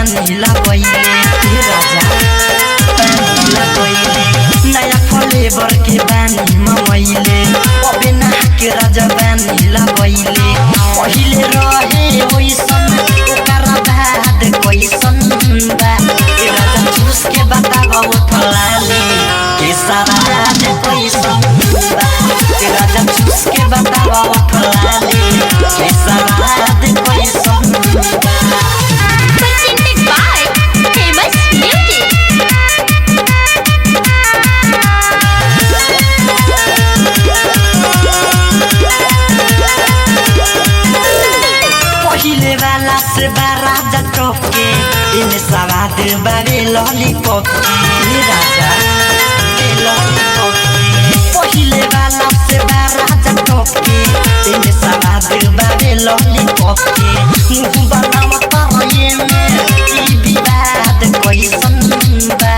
पानी लगैले राजा पानी लगैले नया फ्लेवर के बानी ममैले अबे ना के राजा पानी लगैले पहिले रहे ओइसन ओकरा बाद कैसन बा राजा चूस के बतावा उठलाले के सारा दे कैसन बा राजा चूस के बतावा उठलाले के सारा दे कैसन बा। Presented by Famous Music. पहिले वाला से बारा जटके इने सवाद बारे लॉलीपॉप के राजा के लॉलीपॉप पहिले वाला से बारा जटके इने सवाद बारे लॉलीपॉप के मुंह बनावत रहे में ई विवाद कैसन बा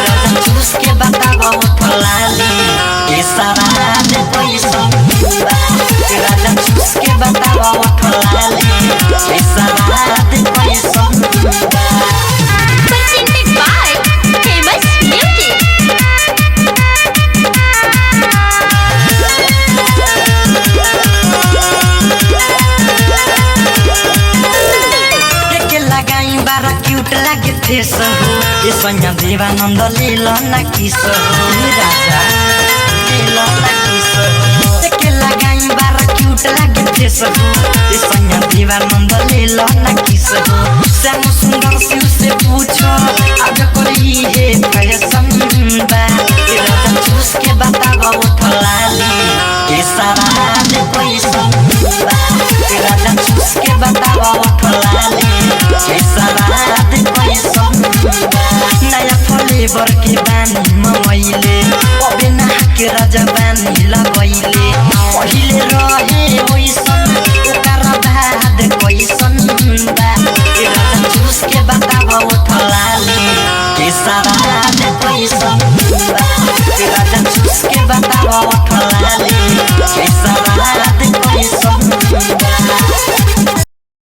राजा चूस के बतावा उठलाली के सवाद कैसन बा राजा चूस के बतावा उठलाली के सवाद कैसन बा। Presented by Famous Music. के लगाई बारा क्यूट लागे फेस हो ये संज्ञा देवानंद ले लो ना किस हो राजा ले लो ना किस हो के लगाई बारा क्यूट लागे फेस हो ये संज्ञा देवानंद ले लो ना किस हो श्याम सुंदर शिव से पूछो आज कोई है फैशन बा ये राजा चूस के बतावा उठलाली के सारा दे कैसन बा ये राजा चूस के बतावा उठलाली के सारा दे कैसन बा। नया फ्लेवर के बानी ममैले अबे ना के राजा बानी लगैले पहिले रहे ओइसन ओकरा बाद कैसन बा ये राजा चूस के बतावा उठलाली के सारा दे कैसन बा ये राजा चूस के बतावा उठलाली के सारा दे कैसन बा।